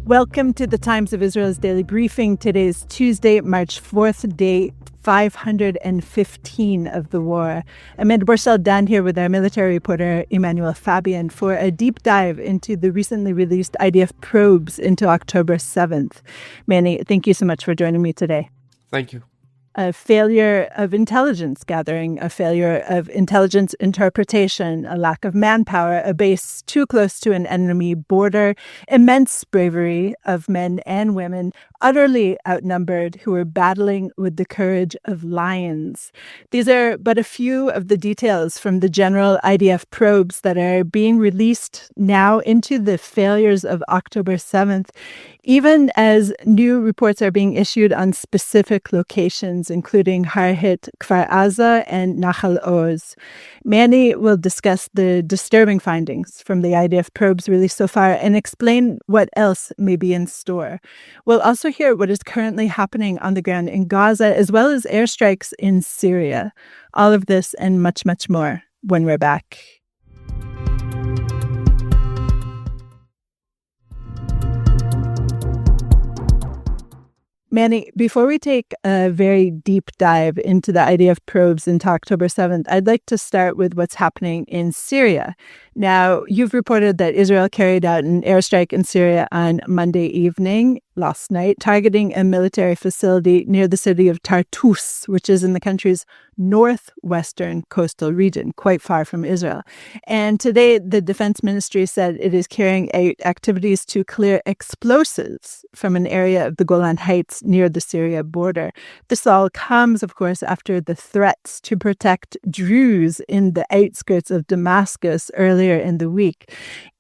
Welcome to the Times of Israel's Daily Briefing. Today is Tuesday, March 4th, day 515 of the war. Ahmed Borsell Dan here with our military reporter, Emmanuel Fabian, for a deep dive into the recently released IDF probes into October 7th. Manny, thank you so much for joining me today. Thank you. A failure of intelligence gathering, a failure of intelligence interpretation, a lack of manpower, a base too close to an enemy border, immense bravery of men and women, utterly outnumbered, who are battling with the courage of lions. These are but a few of the details from the general IDF probes that are being released now into the failures of October 7th, even as new reports are being issued on specific locations, including Har-Hit, Kfar Aza, and Nahal Oz. Manny will discuss the disturbing findings from the IDF probes released so far and explain what else may be in store. We'll also hear what is currently happening on the ground in Gaza, as well as airstrikes in Syria. All of this and much, much more when we're back. Manny, before we take a very deep dive into the IDF probes into October 7th, I'd like to start with what's happening in Syria. Now, you've reported that Israel carried out an airstrike in Syria on Monday evening, last night, targeting a military facility near the city of Tartous, which is in the country's northwestern coastal region, quite far from Israel. And today, the defense ministry said it is carrying out activities to clear explosives from an area of the Golan Heights near the Syria border. This all comes, of course, after the threats to protect Druze in the outskirts of Damascus earlier in the week.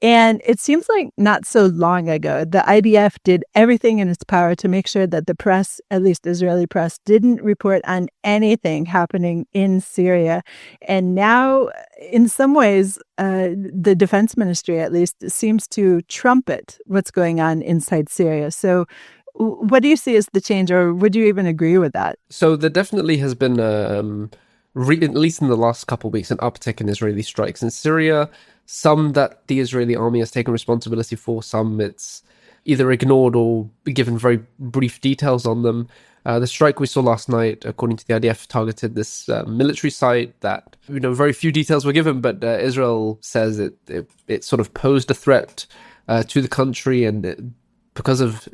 And it seems like not so long ago, the IDF did everything in its power to make sure that the press, at least Israeli press, didn't report on anything happening in Syria. And now, in some ways, the defense ministry, at least, seems to trumpet what's going on inside Syria. So what do you see as the change, or would you even agree with that? So there definitely has been, at least in the last couple of weeks, an uptick in Israeli strikes in Syria. Some that the Israeli army has taken responsibility for, some it's either ignored or given very brief details on them. The strike we saw last night, according to the IDF, targeted this military site that, very few details were given, but Israel says it sort of posed a threat to the country, and because of,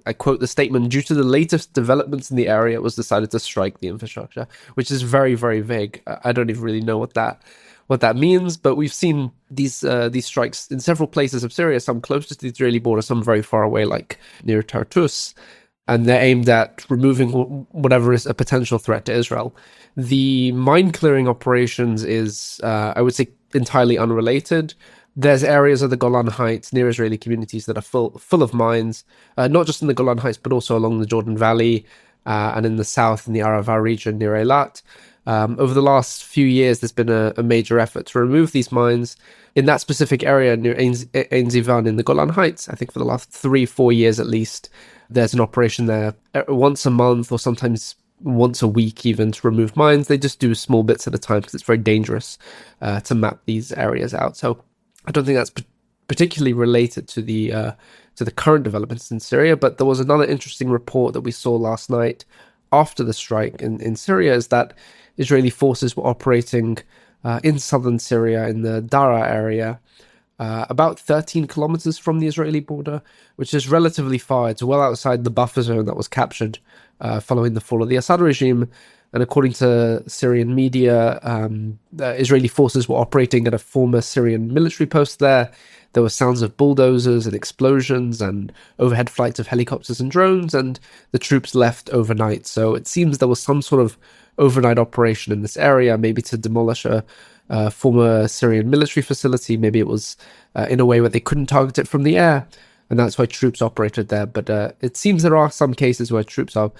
I quote the statement, due to the latest developments in the area, it was decided to strike the infrastructure, which is very, very vague. I don't even really know what that means, but we've seen these strikes in several places of Syria, some close to the Israeli border, some very far away, like near Tartous, and they're aimed at removing whatever is a potential threat to Israel. The mine-clearing operations is, I would say, entirely unrelated. There's areas of the Golan Heights near Israeli communities that are full of mines, not just in the Golan Heights, but also along the Jordan Valley and in the south, in the Arava region near Eilat. Over the last few years, there's been a major effort to remove these mines. In that specific area near Ein Zivan in the Golan Heights, I think for the last 3-4 years at least, there's an operation there once a month or sometimes once a week even to remove mines. They just do small bits at a time because it's very dangerous to map these areas out. So I don't think that's particularly related to the current developments in Syria, but there was another interesting report that we saw last night after the strike in Syria, is that Israeli forces were operating in southern Syria in the Dara area, about 13 kilometers from the Israeli border, which is relatively far. It's well outside the buffer zone that was captured following the fall of the Assad regime. And according to Syrian media, the Israeli forces were operating at a former Syrian military post there. There were sounds of bulldozers and explosions and overhead flights of helicopters and drones, and the troops left overnight. So it seems there was some sort of overnight operation in this area, maybe to demolish a former Syrian military facility. Maybe it was in a way where they couldn't target it from the air, and that's why troops operated there. But it seems there are some cases where troops are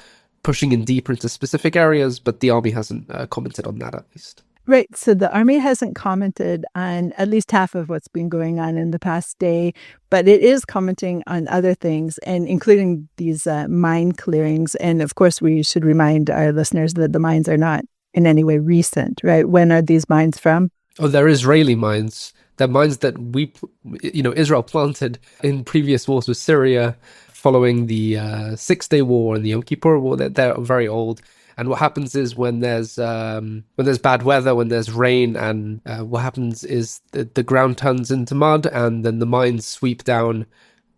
pushing in deeper into specific areas, but the army hasn't commented on that, at least. Right. So the army hasn't commented on at least half of what's been going on in the past day, but it is commenting on other things, and including these mine clearings. And of course, we should remind our listeners that the mines are not in any way recent, right? When are these mines from? Oh, they're Israeli mines. They're mines that Israel planted in previous wars with Syria, following the Six-Day War and the Yom Kippur War. They're very old. And what happens is when there's bad weather, when there's rain, and what happens is the ground turns into mud, and then the mines sweep down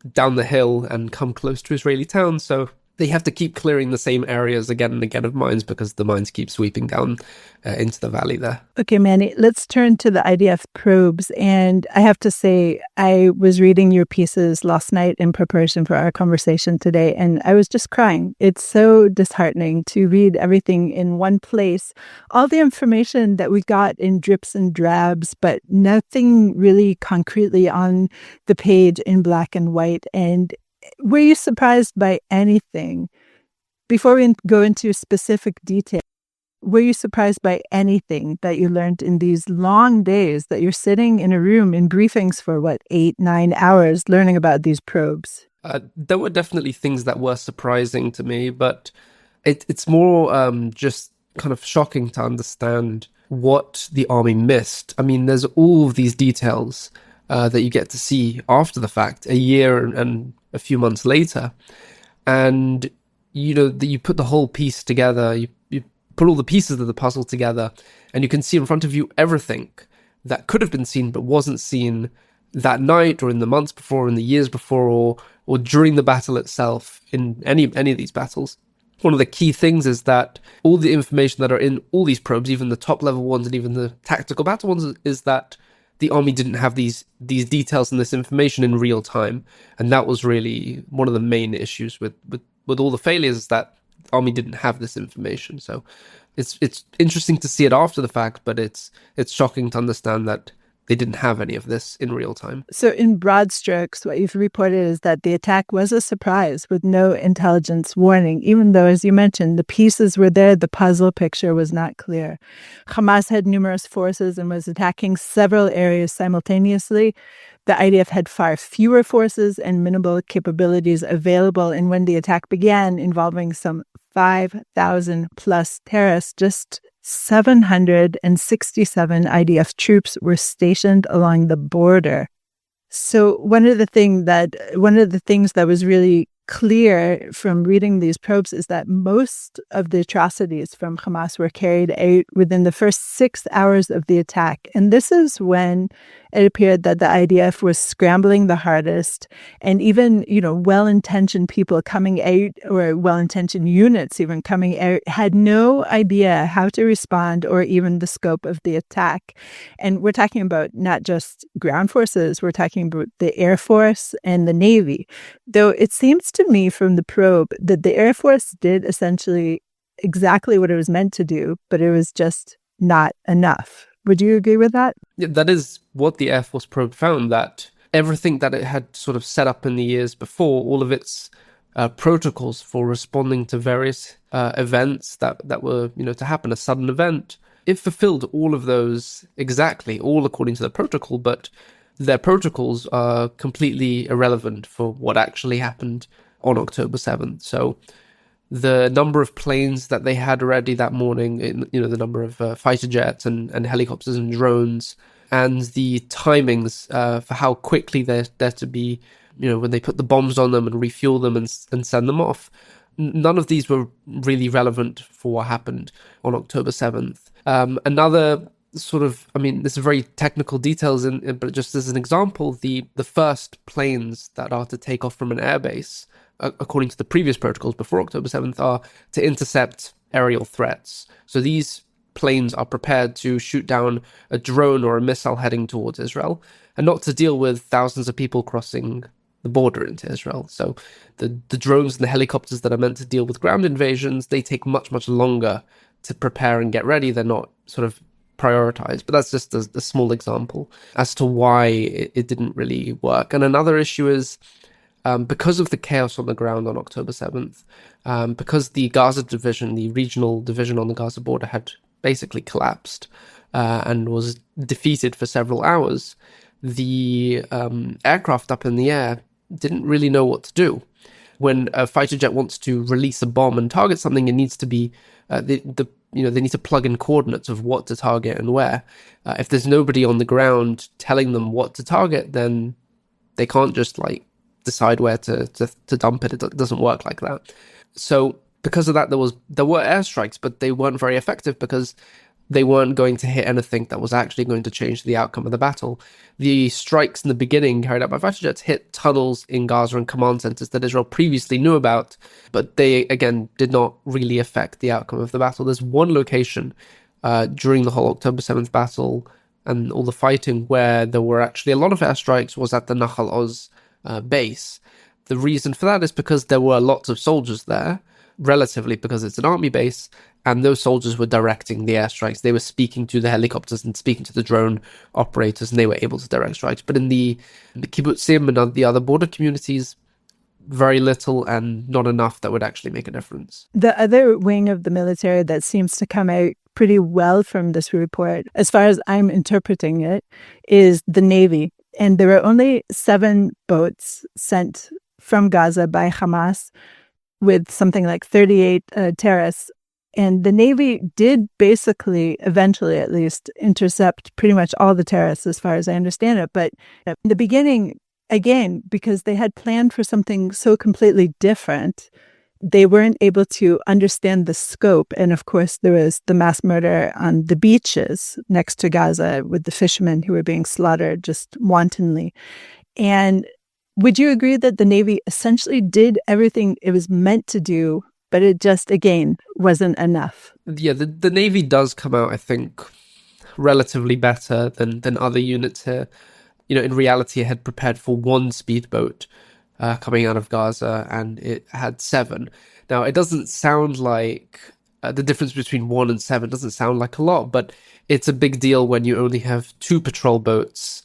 the hill and come close to Israeli towns. So they have to keep clearing the same areas again and again of mines because the mines keep sweeping down into the valley there. Okay, Manny, let's turn to the IDF probes. And I have to say, I was reading your pieces last night in preparation for our conversation today, and I was just crying. It's so disheartening to read everything in one place. All the information that we got in drips and drabs, but nothing really concretely on the page in black and white. And were you surprised by anything? Before we go into specific detail, were you surprised by anything that you learned in these long days that you're sitting in a room in briefings for 8-9 hours learning about these probes? There were definitely things that were surprising to me, but it's more just kind of shocking to understand what the army missed. I mean, there's all of these details that you get to see after the fact, a year and a few months later, and you put the whole piece together. You put all the pieces of the puzzle together, and you can see in front of you everything that could have been seen but wasn't seen that night, or in the months before, in the years before, or during the battle itself, in any of these battles. One of the key things is that all the information that are in all these probes, even the top level ones and even the tactical battle ones, is that the army didn't have these details and this information in real time. And that was really one of the main issues with all the failures, is that the army didn't have this information. So it's interesting to see it after the fact, but it's shocking to understand that they didn't have any of this in real time. So in broad strokes, what you've reported is that the attack was a surprise with no intelligence warning, even though, as you mentioned, the pieces were there, the puzzle picture was not clear. Hamas had numerous forces and was attacking several areas simultaneously. The IDF had far fewer forces and minimal capabilities available, and when the attack began, involving some 5,000 plus terrorists, just 767 IDF troops were stationed along the border. So one of the things that was really clear from reading these probes is that most of the atrocities from Hamas were carried out within the first 6 hours of the attack. And this is when it appeared that the IDF was scrambling the hardest, and even, well-intentioned people coming out, or well-intentioned units even coming out, had no idea how to respond or even the scope of the attack. And we're talking about not just ground forces, we're talking about the Air Force and the Navy. Though it seems to me from the probe that the Air Force did essentially exactly what it was meant to do, but it was just not enough. Would you agree with that? Yeah, that is what the Air Force probe found, that everything that it had sort of set up in the years before, all of its protocols for responding to various events that were, to happen, a sudden event, it fulfilled all of those exactly, all according to the protocol, but their protocols are completely irrelevant for what actually happened on October 7th. So the number of planes that they had already that morning, the number of fighter jets and helicopters and drones, and the timings for how quickly they're to be, when they put the bombs on them and refuel them and send them off, none of these were really relevant for what happened on October 7th. Another sort of, this is very technical details, but just as an example, the first planes that are to take off from an airbase, according to the previous protocols before October 7th, are to intercept aerial threats. So these planes are prepared to shoot down a drone or a missile heading towards Israel, and not to deal with thousands of people crossing the border into Israel. So the drones and the helicopters that are meant to deal with ground invasions, they take much, much longer to prepare and get ready. They're not sort of prioritized, but that's just a small example as to why it didn't really work. And another issue is, because of the chaos on the ground on October 7th, because the Gaza division, the regional division on the Gaza border, had basically collapsed and was defeated for several hours, the aircraft up in the air didn't really know what to do. When a fighter jet wants to release a bomb and target something, it needs to be, the they need to plug in coordinates of what to target and where. If there's nobody on the ground telling them what to target, then they can't just like decide where to dump it. It doesn't work like that. So because of that, there were airstrikes, but they weren't very effective because they weren't going to hit anything that was actually going to change the outcome of the battle. The strikes in the beginning carried out by fighter jets hit tunnels in Gaza and command centers that Israel previously knew about, but they, again, did not really affect the outcome of the battle. There's one location during the whole October 7th battle and all the fighting where there were actually a lot of airstrikes was at the Nahal Oz base. The reason for that is because there were lots of soldiers there, relatively, because it's an army base, and those soldiers were directing the airstrikes. They were speaking to the helicopters and speaking to the drone operators, and they were able to direct strikes. But in the Kibbutzim and the other border communities, very little and not enough that would actually make a difference. The other wing of the military that seems to come out pretty well from this report, as far as I'm interpreting it, is the Navy. And there were only 7 boats sent from Gaza by Hamas with something like 38 terrorists. And the Navy did basically, eventually at least, intercept pretty much all the terrorists as far as I understand it. But in the beginning, again, because they had planned for something so completely different, they weren't able to understand the scope. And of course, there was the mass murder on the beaches next to Gaza with the fishermen who were being slaughtered just wantonly. And would you agree that the Navy essentially did everything it was meant to do, but it just, again, wasn't enough? Yeah, the Navy does come out, I think, relatively better than other units here. In reality, it had prepared for 1 speedboat coming out of Gaza, and it had 7. Now, it doesn't sound like the difference between 1 and 7 doesn't sound like a lot, but it's a big deal when you only have 2 patrol boats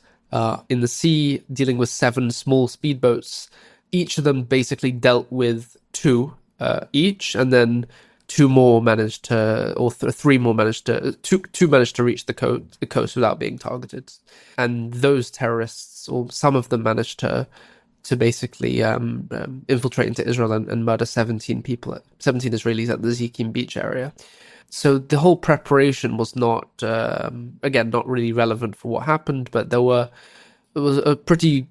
in the sea dealing with 7 small speedboats. Each of them basically dealt with 2 each, and then 2 more managed to, or 3 more managed to, 2 managed to reach the coast without being targeted. And those terrorists, or some of them, managed to basically infiltrate into Israel and murder 17 Israelis at the Zikim beach area. So the whole preparation was not, again, not really relevant for what happened, but it was a pretty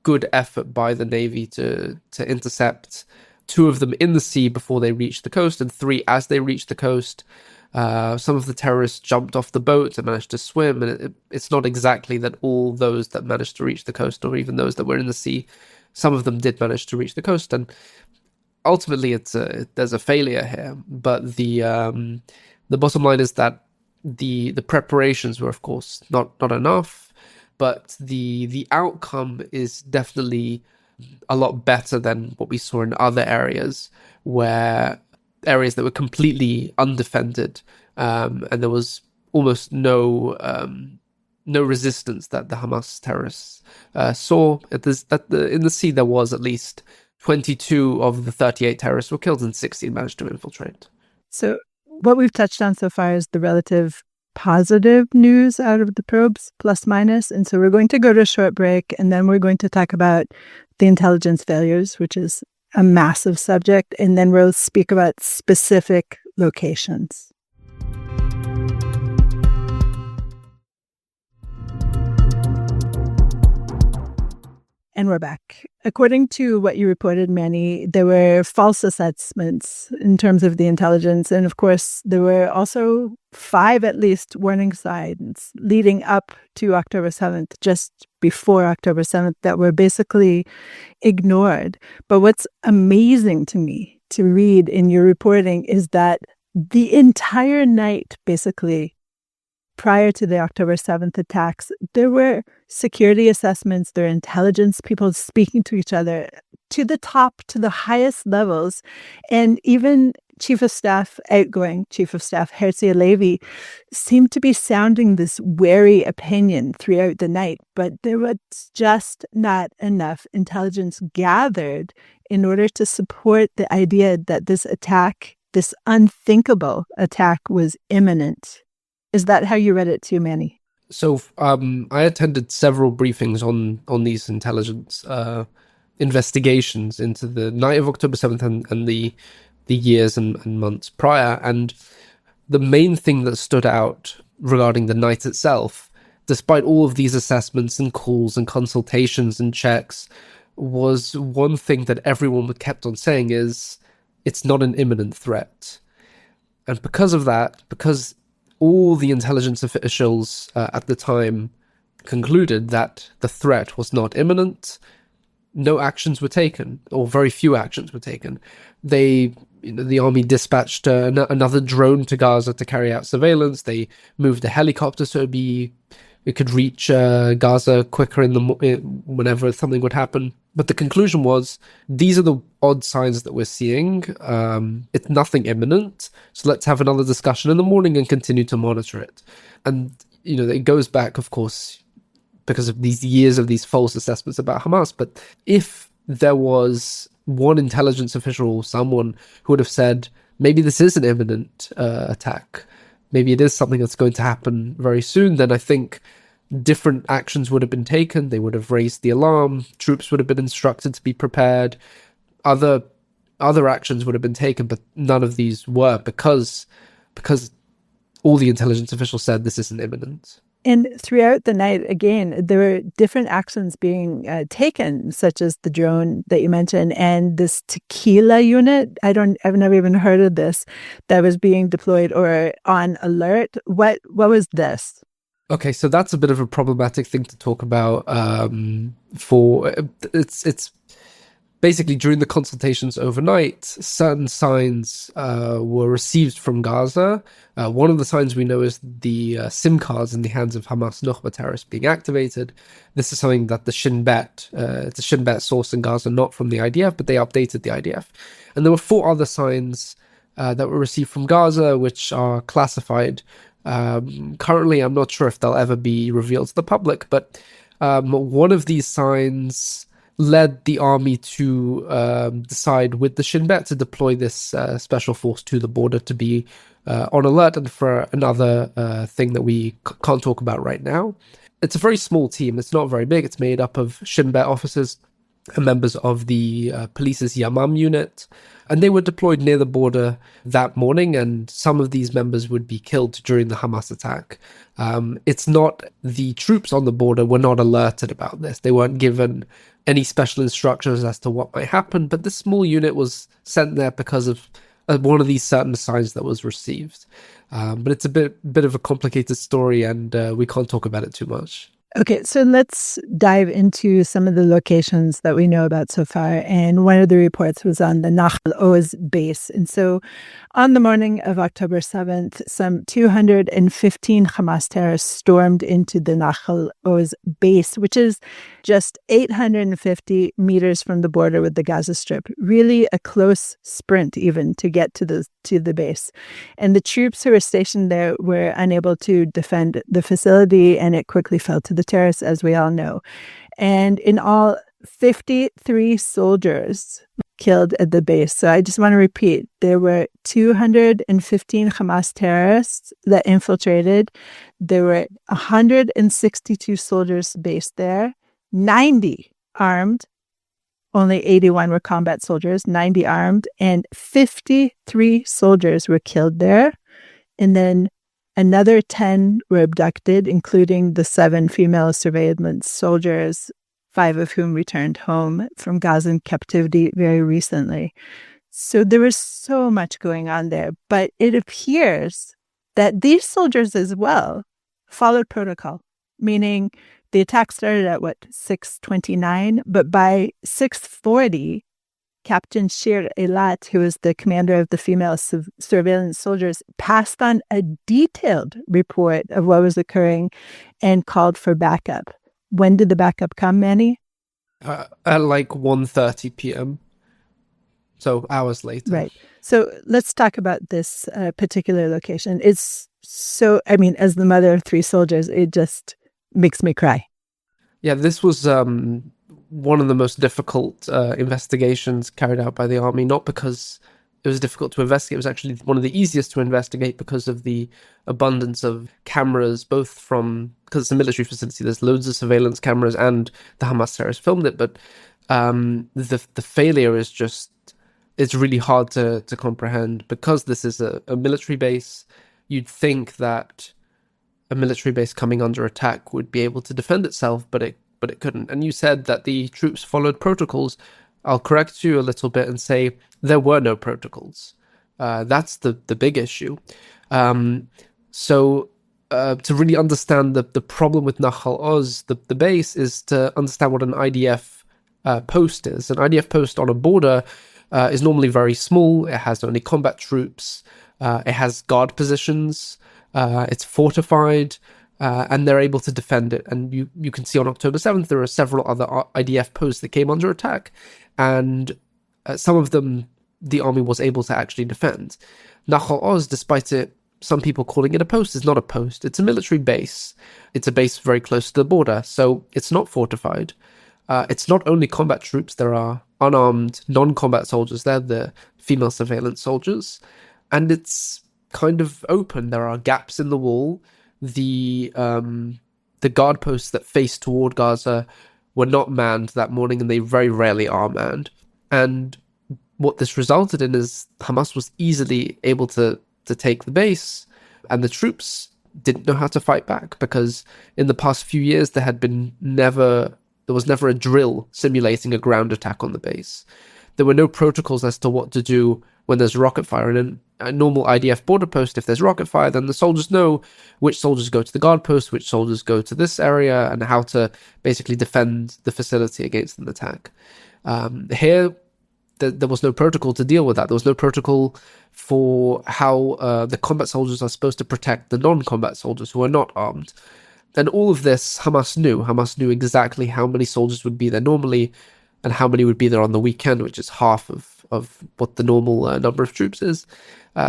good effort by the Navy to intercept 2 of them in the sea before they reached the coast, and 3 as they reached the coast. Some of the terrorists jumped off the boat and managed to swim, and it's not exactly that all those that managed to reach the coast, or even those that were in the sea, some of them did manage to reach the coast, and ultimately there's a failure here. But the bottom line is that the preparations were, of course, not enough, but the outcome is definitely a lot better than what we saw in other areas that were completely undefended, and there was almost no resistance that the Hamas terrorists saw. In the sea, there was at least 22 of the 38 terrorists were killed, and 16 managed to infiltrate. So what we've touched on so far is the relative positive news out of the probes, plus minus. And so we're going to go to a short break, and then we're going to talk about the intelligence failures, which is a massive subject, and then we'll speak about specific locations. And we're back. According to what you reported, Manny, there were false assessments in terms of the intelligence. And of course, there were also 5 at least warning signs leading up to October 7th, just before October 7th, that were basically ignored. But what's amazing to me to read in your reporting is that the entire night, basically, prior to the October 7th attacks, there were security assessments, there were intelligence people speaking to each other to the top, to the highest levels. And even outgoing Chief of Staff Herzi Halevi seemed to be sounding this wary opinion throughout the night, but there was just not enough intelligence gathered in order to support the idea that this attack, this unthinkable attack, was imminent. Is that how you read it too, Manny? So I attended several briefings on these intelligence investigations into the night of October 7th and the years and months prior. And the main thing that stood out regarding the night itself, despite all of these assessments and calls and consultations and checks, was one thing that everyone kept on saying is, it's not an imminent threat. And because of that, because all the intelligence officials at the time concluded that the threat was not imminent, no actions were taken, or very few actions were taken. The army dispatched another drone to Gaza to carry out surveillance. They moved a helicopter so it could reach Gaza quicker whenever something would happen. But the conclusion was, these are the odd signs that we're seeing. It's nothing imminent, so let's have another discussion in the morning and continue to monitor it. And, it goes back, of course, because of these years of these false assessments about Hamas. But if there was one intelligence official or someone who would have said, maybe this is an imminent attack, maybe it is something that's going to happen very soon, then I think different actions would have been taken. They would have raised the alarm. Troops would have been instructed to be prepared. Other actions would have been taken, but none of these were because all the intelligence officials said this isn't imminent. And throughout the night, again, there were different actions being taken, such as the drone that you mentioned and this tequila unit. I've never even heard of this, that was being deployed or on alert. What was this? Okay, so that's a bit of a problematic thing to talk about. It's basically during the consultations overnight, certain signs were received from Gaza. One of the signs we know is the SIM cards in the hands of Hamas Nukhba terrorists being activated. This is something that the Shin Bet, it's a Shin Bet source in Gaza, not from the IDF, but they updated the IDF. And there were 4 other signs that were received from Gaza, which are classified. Currently, I'm not sure if they'll ever be revealed to the public, but one of these signs led the army to decide with the Shin Bet to deploy this special force to the border to be on alert, and for another thing that we can't talk about right now. It's a very small team. It's not very big. It's made up of Shin Bet officers and members of the police's Yamam unit, and they were deployed near the border that morning, and some of these members would be killed during the Hamas attack. It's not, the troops on the border were not alerted about this. They weren't given any special instructions as to what might happen, but this small unit was sent there because of one of these certain signs that was received. But it's a bit of a complicated story, and we can't talk about it too much. Okay, so let's dive into some of the locations that we know about so far. And one of the reports was on the Nahal Oz base. And so on the morning of October 7th, some 215 Hamas terrorists stormed into the Nahal Oz base, which is just 850 meters from the border with the Gaza Strip. Really a close sprint even to get to the base. And the troops who were stationed there were unable to defend the facility, and it quickly fell to the terrorists, as we all know. And in all, 53 soldiers killed at the base. So I just want to repeat, there were 215 Hamas terrorists that infiltrated. There were 162 soldiers based there, 90 armed. Only 81 were combat soldiers, 90 armed, and 53 soldiers were killed there. And then another 10 were abducted, including the 7 female surveillance soldiers, 5 of whom returned home from Gazan captivity very recently. So there was so much going on there. But it appears that these soldiers as well followed protocol, meaning the attack started at 6:29, but by 6:40, Captain Shir Eilat, who was the commander of the female surveillance soldiers, passed on a detailed report of what was occurring and called for backup. When did the backup come, Manny? At 1:30 p.m. So hours later. Right. So let's talk about this particular location. It's so, as the mother of 3 soldiers, it just makes me cry. Yeah, this was one of the most difficult investigations carried out by the army, not because it was difficult to investigate. It was actually one of the easiest to investigate because of the abundance of cameras, both because it's a military facility, there's loads of surveillance cameras, and the Hamas terrorists filmed it. But the failure is just, it's really hard to comprehend because this is a military base. you'd think that a military base coming under attack would be able to defend itself, but it couldn't. And you said that the troops followed protocols. I'll correct you a little bit and say there were no protocols. That's the big issue. So to really understand the problem with Nahal Oz, the base, is to understand what an IDF post is. An IDF post on a border is normally very small. It has only combat troops. It has guard positions. It's fortified. And they're able to defend it. And you can see on October 7th, there are several other IDF posts that came under attack. And some of them, the army was able to actually defend. Nahal Oz, despite some people calling it a post, is not a post. It's a military base. It's a base very close to the border. So it's not fortified. It's not only combat troops. There are unarmed, non-combat soldiers there, the female surveillance soldiers. And it's kind of open. There are gaps in the wall. The guard posts that face toward Gaza were not manned that morning, and they very rarely are manned. And what this resulted in is Hamas was easily able to take the base, and the troops didn't know how to fight back, because in the past few years there was never a drill simulating a ground attack on the base. There were no protocols as to what to do when there's rocket fire. And in a normal IDF border post, if there's rocket fire, then the soldiers know which soldiers go to the guard post, which soldiers go to this area, and how to basically defend the facility against an attack. Here, there was no protocol to deal with that. There was no protocol for how the combat soldiers are supposed to protect the non-combat soldiers who are not armed. And all of this, Hamas knew. Hamas knew exactly how many soldiers would be there normally and how many would be there on the weekend, which is half of what the normal number of troops is.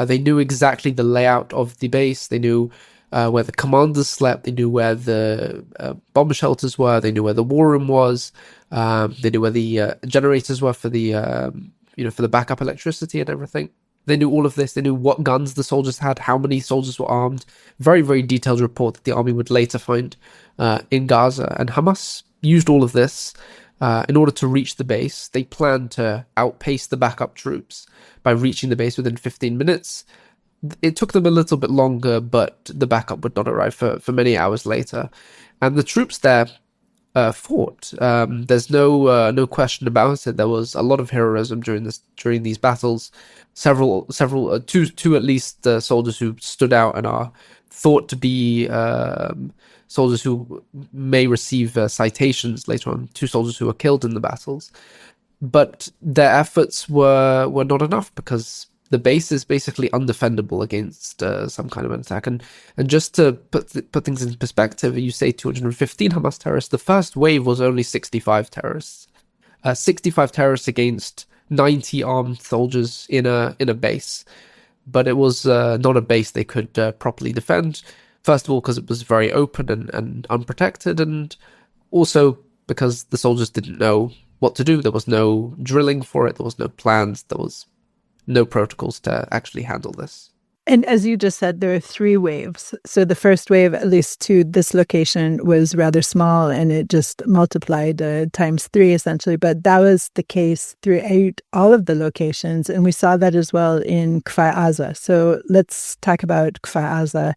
They knew exactly the layout of the base. They knew where the commanders slept. They knew where the bomb shelters were. They knew where the war room was. They knew where the generators were for the for the backup electricity and everything. They knew all of this. They knew what guns the soldiers had, how many soldiers were armed. Very, very detailed report that the army would later find in Gaza. And Hamas used all of this in order to reach the base. They planned to outpace the backup troops by reaching the base within 15 minutes. It took them a little bit longer, but the backup would not arrive for many hours later. And the troops there fought. There's no question about it. There was a lot of heroism during these battles. Two at least soldiers who stood out and are thought to be soldiers who may receive citations later on. 2 soldiers who were killed in the battles, but their efforts were not enough, because the base is basically undefendable against some kind of an attack. And just to put things in perspective, you say 215 Hamas terrorists. The first wave was only 65 terrorists. 65 terrorists against 90 armed soldiers in a base. But it was not a base they could properly defend. First of all, because it was very open and unprotected, and also because the soldiers didn't know what to do. There was no drilling for it. There was no plans. There was no protocols to actually handle this. And as you just said, there are 3 waves. So the first wave, at least to this location, was rather small, and it just multiplied times 3, essentially. But that was the case throughout all of the locations. And we saw that as well in Kfar Aza. So let's talk about Kfar Aza.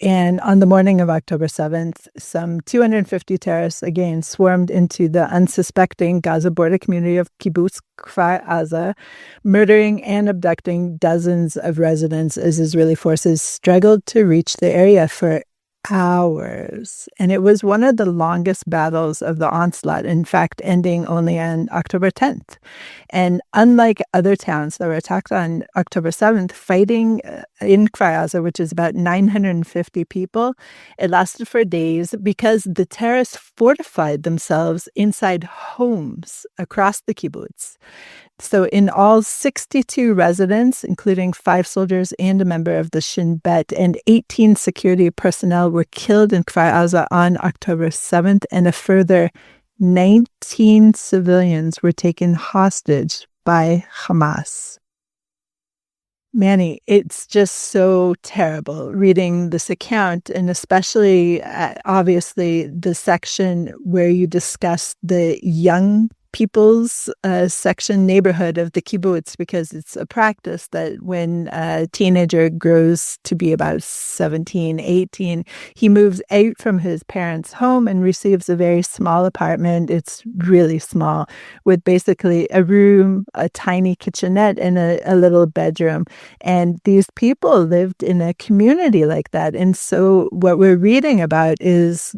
And on the morning of October 7th, some 250 terrorists again swarmed into the unsuspecting Gaza border community of Kibbutz Kfar Aza, murdering and abducting dozens of residents as Israeli forces struggled to reach the area for hours. And it was one of the longest battles of the onslaught, in fact, ending only on October 10th. And unlike other towns that were attacked on October 7th, fighting in Kfar Aza, which is about 950 people, it lasted for days because the terrorists fortified themselves inside homes across the kibbutz. So in all, 62 residents, including 5 soldiers and a member of the Shin Bet, and 18 security personnel were killed in Kfar Aza on October 7th, and a further 19 civilians were taken hostage by Hamas. Manny, it's just so terrible reading this account, and especially, obviously, the section where you discuss the young people's section neighborhood of the kibbutz, because it's a practice that when a teenager grows to be about 17, 18, he moves out from his parents' home and receives a very small apartment. It's really small, with basically a room, a tiny kitchenette, and a little bedroom. And these people lived in a community like that. And so what we're reading about is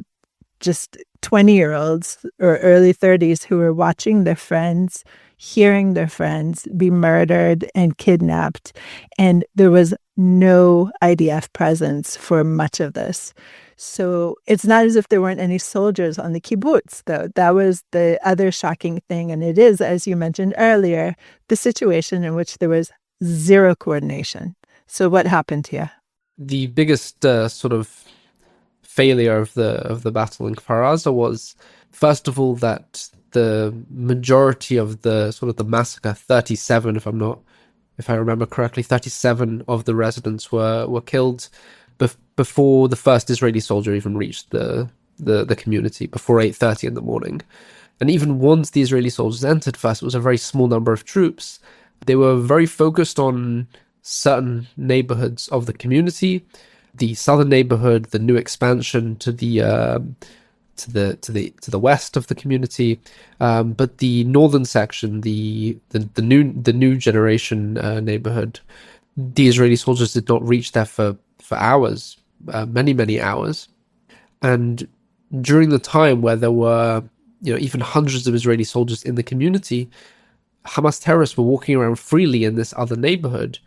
just 20-year-olds or early 30s who were watching their friends, hearing their friends be murdered and kidnapped. And there was no IDF presence for much of this. So it's not as if there weren't any soldiers on the kibbutz, though. That was the other shocking thing. And it is, as you mentioned earlier, the situation in which there was zero coordination. So what happened here? The biggest sort of failure of the battle in Kfar Aza was, first of all, that the majority of the sort of the massacre, 37, if I remember correctly, 37 of the residents were killed before the first Israeli soldier even reached the community, before 8:30 in the morning. And even once the Israeli soldiers entered first, it was a very small number of troops. They were very focused on certain neighborhoods of the community. The southern neighborhood, the new expansion to the west of the community, but the northern section, the new generation neighborhood, the Israeli soldiers did not reach there for hours, many hours. And during the time where there were even hundreds of Israeli soldiers in the community, Hamas terrorists were walking around freely in this other neighborhood,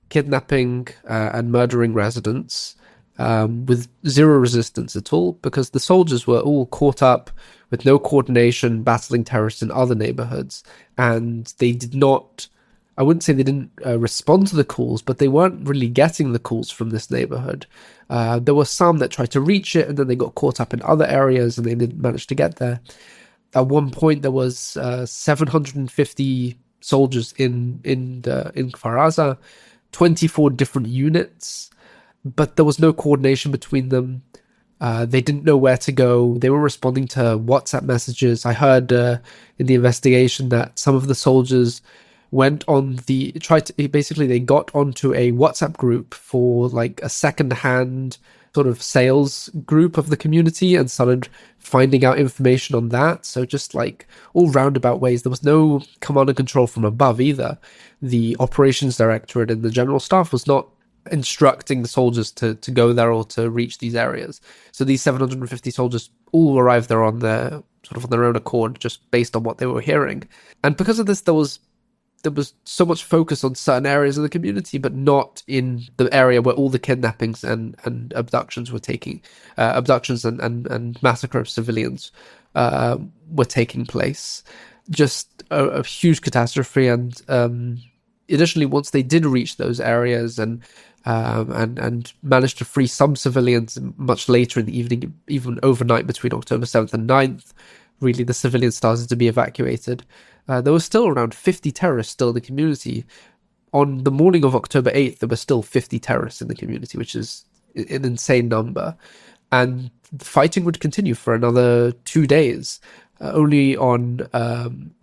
kidnapping and murdering residents with zero resistance at all, because the soldiers were all caught up with no coordination, battling terrorists in other neighborhoods. And they did not, I wouldn't say they didn't respond to the calls, but they weren't really getting the calls from this neighborhood. There were some that tried to reach it, and then they got caught up in other areas and they didn't manage to get there. At one point, there was 750 soldiers in Kfar Aza, 24 different units, but there was no coordination between them. They didn't know where to go. They were responding to WhatsApp messages. I heard in the investigation that some of the soldiers they got onto a WhatsApp group for like a second-hand sort of sales group of the community and started finding out information on that. So just like all roundabout ways. There was no command and control from above either. The operations directorate and the general staff was not instructing the soldiers to go there or to reach these areas. So these 750 soldiers all arrived there on their own accord, just based on what they were hearing. And because of this, there was so much focus on certain areas of the community, but not in the area where all the kidnappings and abductions were taking, abductions and massacre of civilians were taking place. Just a huge catastrophe. And additionally, once they did reach those areas and managed to free some civilians much later in the evening, even overnight between October 7th and 9th, really the civilians started to be evacuated. There was still around 50 terrorists still in the community. On the morning of October 8th, there were still 50 terrorists in the community, which is an insane number. And fighting would continue for another 2 days. Only on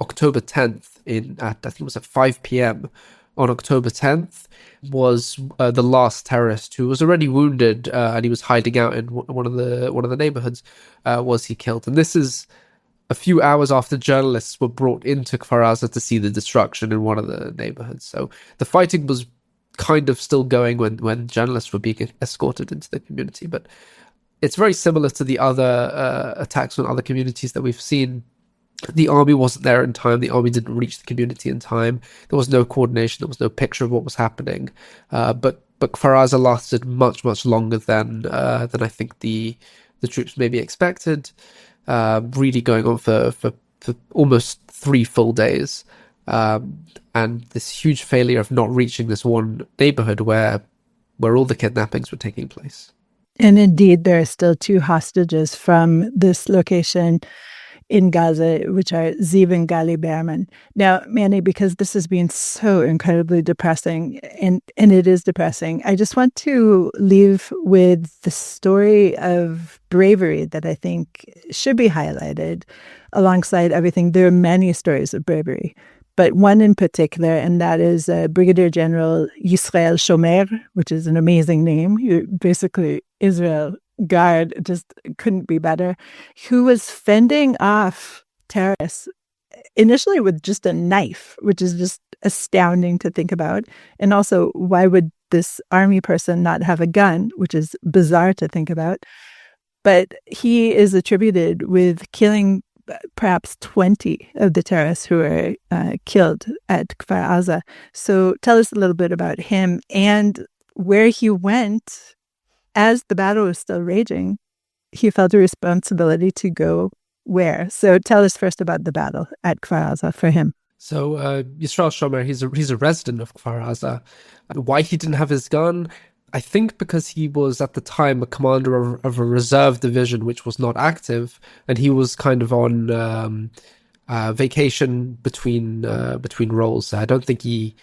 October 10th, I think it was at 5 p.m. on October 10th, was the last terrorist who was already wounded, and he was hiding out in one of the neighborhoods. Was he killed? And this is a few hours after journalists were brought into Kfar Aza to see the destruction in one of the neighborhoods. So the fighting was kind of still going when journalists were being escorted into the community. But it's very similar to the other attacks on other communities that we've seen. The army wasn't there in time. The army didn't reach the community in time. There was no coordination. There was no picture of what was happening. But Kfar Aza lasted much longer than I think the troops maybe expected. Really going on for almost 3 full days, and this huge failure of not reaching this one neighborhood where all the kidnappings were taking place. And indeed, there are still 2 hostages from this location in Gaza, which are Ziv and Gali Behrman. Now, Manny, because this has been so incredibly depressing, and it is depressing, I just want to leave with the story of bravery that I think should be highlighted alongside everything. There are many stories of bravery, but one in particular, and that is Brigadier General Yisrael Shomer, which is an amazing name. You're basically Israel Guard, just couldn't be better, who was fending off terrorists initially with just a knife, which is just astounding to think about. And also, why would this army person not have a gun, which is bizarre to think about? But he is attributed with killing perhaps 20 of the terrorists who were killed at Kfar Aza. So tell us a little bit about him and where he went. As the battle was still raging, he felt a responsibility to go where. So tell us first about the battle at Kfar Aza for him. So Yisrael Shomer, he's a resident of Kfar Aza. Why he didn't have his gun? I think because he was at the time a commander of a reserve division which was not active, and he was kind of on vacation between roles. I don't think he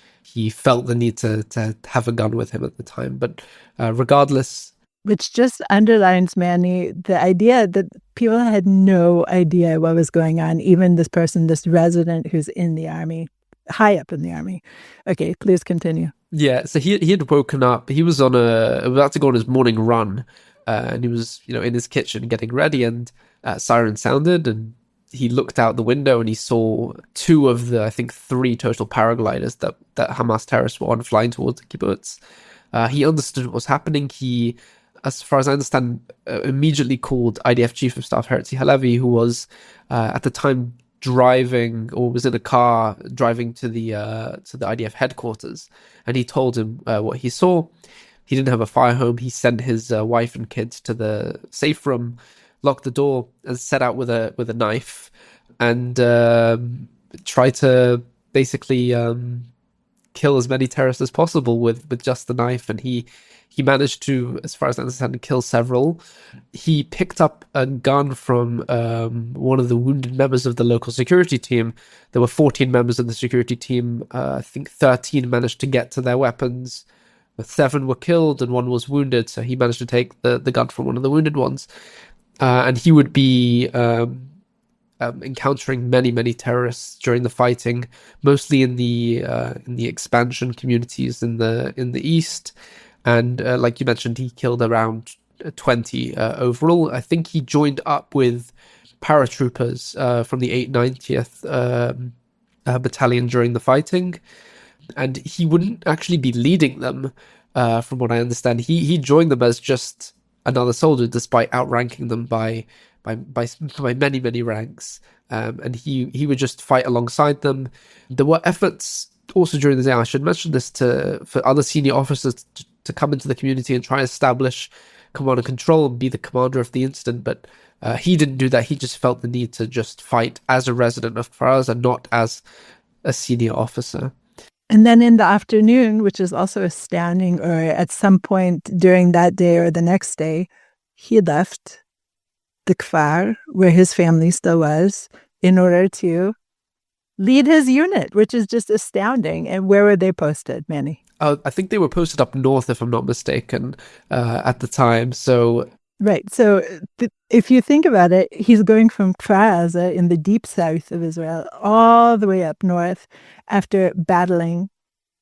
felt the need to have a gun with him at the time. But regardless. Which just underlines, Manny, the idea that people had no idea what was going on. Even this person, this resident who's in the army, high up in the army. Okay, please continue. Yeah, so he had woken up. He was about to go on his morning run, and he was in his kitchen getting ready, and siren sounded, and he looked out the window and he saw two of the, I think, 3 total paragliders that Hamas terrorists were on flying towards the kibbutz. He understood what was happening. He, as far as I understand, immediately called IDF Chief of Staff Herzi Halevi, who was at the time driving, or was in a car driving to the IDF headquarters, and he told him what he saw. He didn't have a fire home. He sent his wife and kids to the safe room, locked the door, and set out with a knife, and tried to basically kill as many terrorists as possible with just the knife. And he managed to, as far as I understand, kill several. He picked up a gun from one of the wounded members of the local security team. There were 14 members of the security team. I think 13 managed to get to their weapons. 7 were killed and 1 was wounded. So he managed to take the gun from one of the wounded ones. And he would be encountering many terrorists during the fighting, mostly in the expansion communities in the east. And like you mentioned, he killed around 20 overall. I think he joined up with paratroopers from the 890th battalion during the fighting, and he wouldn't actually be leading them. From what I understand, he joined them as just another soldier, despite outranking them by many ranks. And he would just fight alongside them. There were efforts also during the day, I should mention this, for other senior officers to come into the community and try and establish command and control and be the commander of the incident. But he didn't do that. He just felt the need to just fight as a resident of Kfar Aza and not as a senior officer. And then in the afternoon, which is also astounding, or at some point during that day or the next day, he left the Kfar, where his family still was, in order to lead his unit, which is just astounding. And where were they posted, Manny? I think they were posted up north, if I'm not mistaken, at the time. So right. So if you think about it, he's going from Kfar Aza in the deep south of Israel all the way up north after battling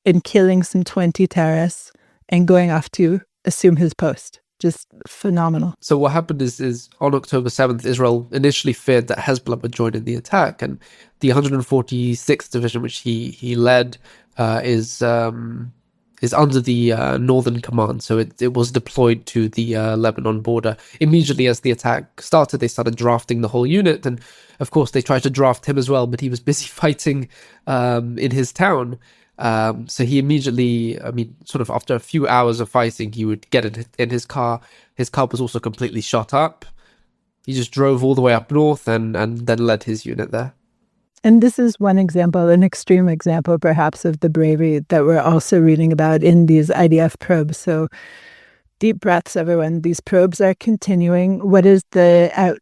and killing some 20 terrorists and going off to assume his post. Just phenomenal. So what happened is on October 7th, Israel initially feared that Hezbollah would join in the attack, and the 146th Division, which he led, is under the Northern Command. So it was deployed to the Lebanon border. Immediately as the attack started, they started drafting the whole unit, and of course they tried to draft him as well, but he was busy fighting in his town. So he immediately, sort of after a few hours of fighting, he would get in his car. His car was also completely shot up. He just drove all the way up north and then led his unit there. And this is one example, an extreme example, perhaps, of the bravery that we're also reading about in these IDF probes. So Deep breaths, everyone. These probes are continuing. What is the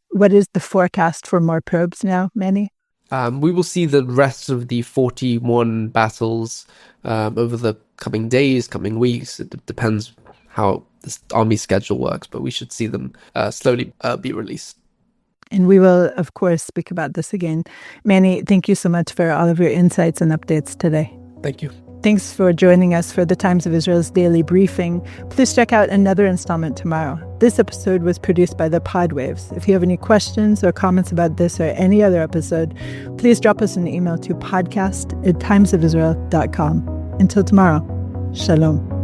forecast for more probes now, Manny? We will see the rest of the 41 battles over the coming days, coming weeks. It depends how this army schedule works, but we should see them slowly be released. And we will, of course, speak about this again. Manny, thank you so much for all of your insights and updates today. Thank you. Thanks for joining us for the Times of Israel's daily briefing. Please check out another installment tomorrow. This episode was produced by the Podwaves. If you have any questions or comments about this or any other episode, please drop us an email to podcast@timesofisrael.com. Until tomorrow, shalom.